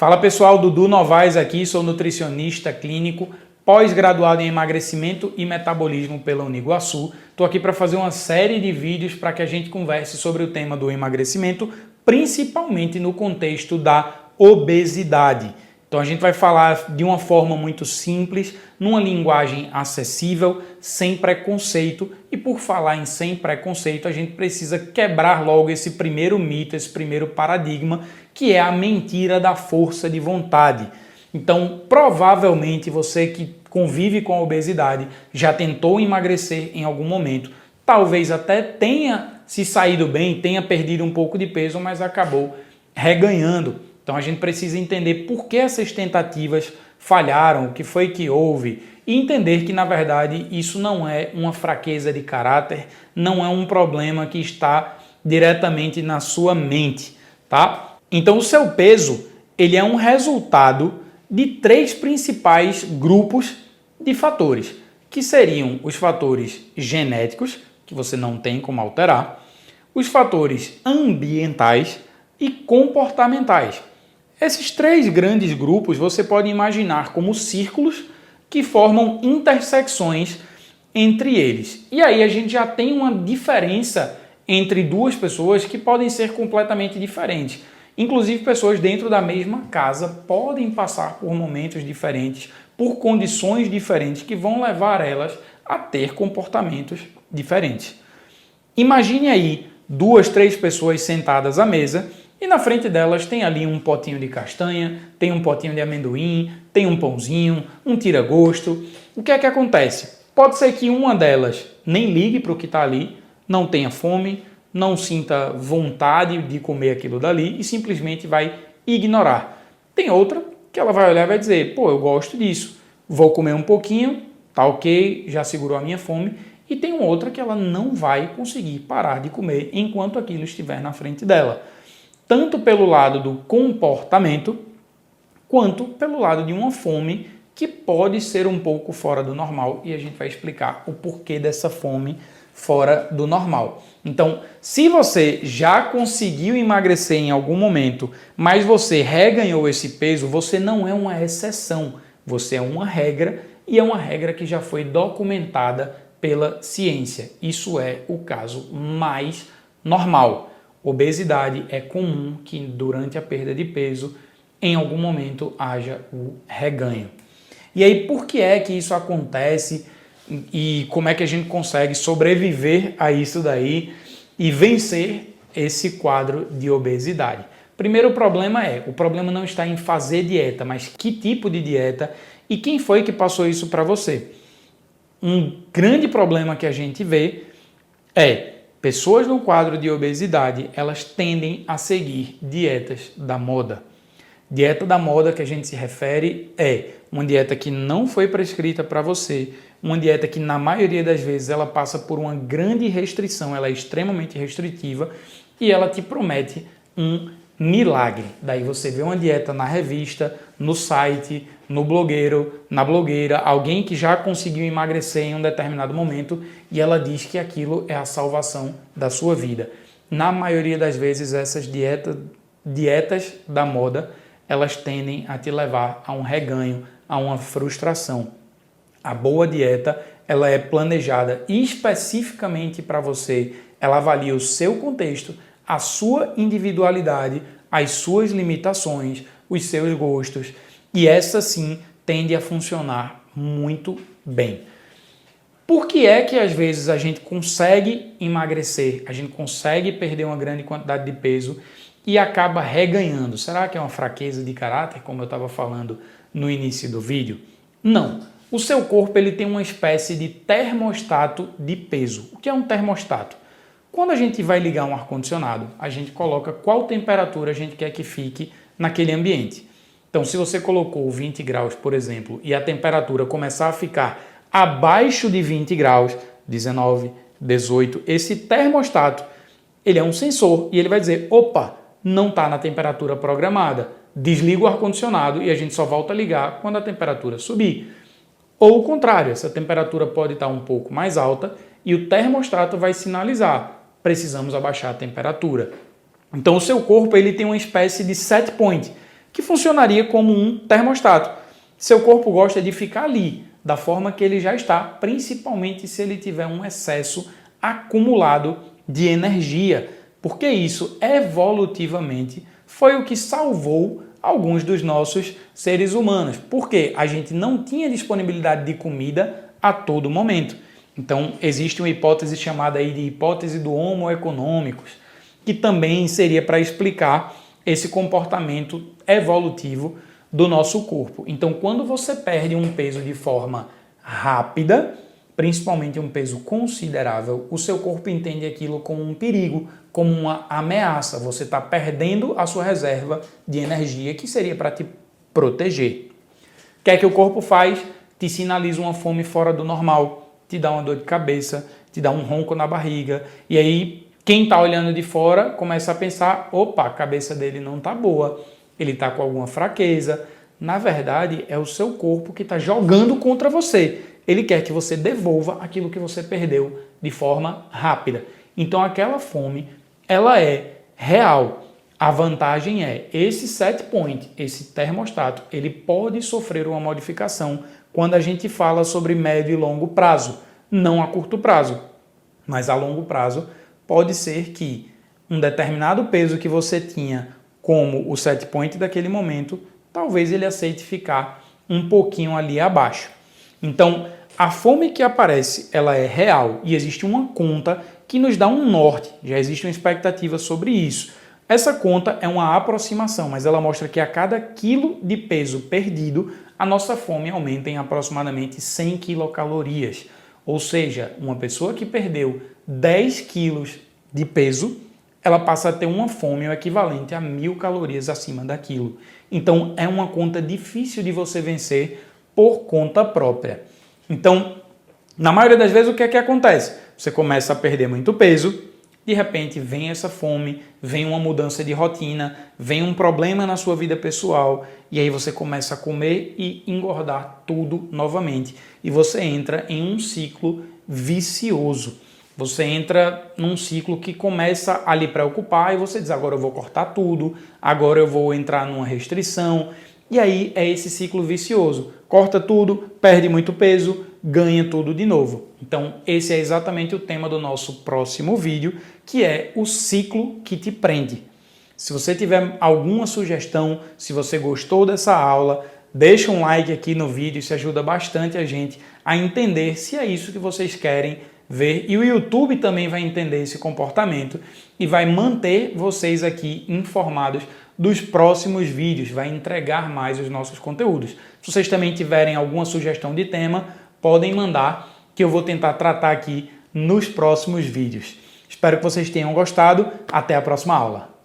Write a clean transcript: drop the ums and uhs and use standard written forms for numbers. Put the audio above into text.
Fala pessoal, Dudu Novaes aqui, sou nutricionista clínico, pós-graduado em emagrecimento e metabolismo pela Uniguaçu. Estou aqui para fazer uma série de vídeos para que a gente converse sobre o tema do emagrecimento, principalmente no contexto da obesidade. Então a gente vai falar de uma forma muito simples, numa linguagem acessível, sem preconceito. E por falar em sem preconceito, a gente precisa quebrar logo esse primeiro mito, esse primeiro paradigma, que é a mentira da força de vontade. Então, provavelmente você que convive com a obesidade já tentou emagrecer em algum momento, talvez até tenha se saído bem, tenha perdido um pouco de peso, mas acabou reganhando. Então a gente precisa entender por que essas tentativas falharam, o que foi que houve, e entender que na verdade isso não é uma fraqueza de caráter, não é um problema que está diretamente na sua mente, tá? Então o seu peso, ele é um resultado de três principais grupos de fatores, que seriam os fatores genéticos, que você não tem como alterar, os fatores ambientais e comportamentais. Esses três grandes grupos você pode imaginar como círculos que formam intersecções entre eles. E aí a gente já tem uma diferença entre duas pessoas que podem ser completamente diferentes. Inclusive, pessoas dentro da mesma casa podem passar por momentos diferentes, por condições diferentes que vão levar elas a ter comportamentos diferentes. Imagine aí 2, 3 pessoas sentadas à mesa e na frente delas tem ali um potinho de castanha, tem um potinho de amendoim, tem um pãozinho, um tira-gosto. O que é que acontece? Pode ser que uma delas nem ligue para o que está ali, não tenha fome, não sinta vontade de comer aquilo dali e simplesmente vai ignorar. Tem outra que ela vai olhar e vai dizer, pô, eu gosto disso, vou comer um pouquinho, tá ok, já segurou a minha fome. E tem outra que ela não vai conseguir parar de comer enquanto aquilo estiver na frente dela. Tanto pelo lado do comportamento, quanto pelo lado de uma fome que pode ser um pouco fora do normal. E a gente vai explicar o porquê dessa fome fora do normal. Então, se você já conseguiu emagrecer em algum momento, mas você reganhou esse peso, você não é uma exceção, você é uma regra e é uma regra que já foi documentada pela ciência. Isso é o caso mais normal. Obesidade é comum que durante a perda de peso, em algum momento, haja o reganho. E aí, por que é que isso acontece? E como é que a gente consegue sobreviver a isso daí e vencer esse quadro de obesidade? Primeiro o problema não está em fazer dieta, mas que tipo de dieta e quem foi que passou isso para você? Um grande problema que a gente vê é pessoas no quadro de obesidade, elas tendem a seguir dietas da moda. Dieta da moda que a gente se refere é uma dieta que não foi prescrita para você, uma dieta que na maioria das vezes ela passa por uma grande restrição, ela é extremamente restritiva e ela te promete um milagre. Daí você vê uma dieta na revista, no site, no blogueiro, na blogueira, alguém que já conseguiu emagrecer em um determinado momento e ela diz que aquilo é a salvação da sua vida. Na maioria das vezes essas dietas da moda, elas tendem a te levar a um reganho, a uma frustração. A boa dieta, ela é planejada especificamente para você, ela avalia o seu contexto, a sua individualidade, as suas limitações, os seus gostos, e essa sim tende a funcionar muito bem. Por que é que às vezes a gente consegue emagrecer, a gente consegue perder uma grande quantidade de peso e acaba reganhando? Será que é uma fraqueza de caráter, como eu estava falando no início do vídeo? Não. O seu corpo ele tem uma espécie de termostato de peso. O que é um termostato? Quando a gente vai ligar um ar-condicionado, a gente coloca qual temperatura a gente quer que fique naquele ambiente. Então, se você colocou 20 graus, por exemplo, e a temperatura começar a ficar abaixo de 20 graus, 19, 18, esse termostato, ele é um sensor e ele vai dizer, opa, não está na temperatura programada, desliga o ar-condicionado e a gente só volta a ligar quando a temperatura subir. Ou o contrário, essa temperatura pode estar um pouco mais alta e o termostato vai sinalizar, precisamos abaixar a temperatura. Então o seu corpo ele tem uma espécie de set point, que funcionaria como um termostato. Seu corpo gosta de ficar ali, da forma que ele já está, principalmente se ele tiver um excesso acumulado de energia, porque isso evolutivamente foi o que salvou alguns dos nossos seres humanos, porque a gente não tinha disponibilidade de comida a todo momento. Então, existe uma hipótese chamada aí de hipótese do Homo econômicos, que também seria para explicar esse comportamento evolutivo do nosso corpo. Então, quando você perde um peso de forma rápida, principalmente um peso considerável, o seu corpo entende aquilo como um perigo, como uma ameaça. Você está perdendo a sua reserva de energia, que seria para te proteger. O que é que o corpo faz? Te sinaliza uma fome fora do normal, te dá uma dor de cabeça, te dá um ronco na barriga, e aí quem está olhando de fora começa a pensar, opa, a cabeça dele não está boa, ele está com alguma fraqueza. Na verdade, é o seu corpo que está jogando contra você. Ele quer que você devolva aquilo que você perdeu de forma rápida. Então, aquela fome, ela é real. A vantagem é, esse set point, esse termostato, ele pode sofrer uma modificação quando a gente fala sobre médio e longo prazo, não a curto prazo. Mas a longo prazo, pode ser que um determinado peso que você tinha como o set point daquele momento, talvez ele aceite ficar um pouquinho ali abaixo. Então, a fome que aparece, ela é real e existe uma conta que nos dá um norte, já existe uma expectativa sobre isso. Essa conta é uma aproximação, mas ela mostra que a cada quilo de peso perdido, a nossa fome aumenta em aproximadamente 100 quilocalorias. Ou seja, uma pessoa que perdeu 10 quilos de peso, ela passa a ter uma fome o equivalente a 1.000 calorias acima daquilo. Então, é uma conta difícil de você vencer por conta própria. Então, na maioria das vezes, o que é que acontece? Você começa a perder muito peso, de repente vem essa fome, vem uma mudança de rotina, vem um problema na sua vida pessoal, e aí você começa a comer e engordar tudo novamente. E você entra em um ciclo vicioso. Você entra num ciclo que começa a lhe preocupar e você diz, agora eu vou cortar tudo, agora eu vou entrar numa restrição. E aí é esse ciclo vicioso. Corta tudo, perde muito peso, ganha tudo de novo. Então esse é exatamente o tema do nosso próximo vídeo, que é o ciclo que te prende. Se você tiver alguma sugestão, se você gostou dessa aula, deixa um like aqui no vídeo, isso ajuda bastante a gente a entender se é isso que vocês querem ver, e o YouTube também vai entender esse comportamento e vai manter vocês aqui informados dos próximos vídeos, vai entregar mais os nossos conteúdos. Se vocês também tiverem alguma sugestão de tema, podem mandar, que eu vou tentar tratar aqui nos próximos vídeos. Espero que vocês tenham gostado. Até a próxima aula.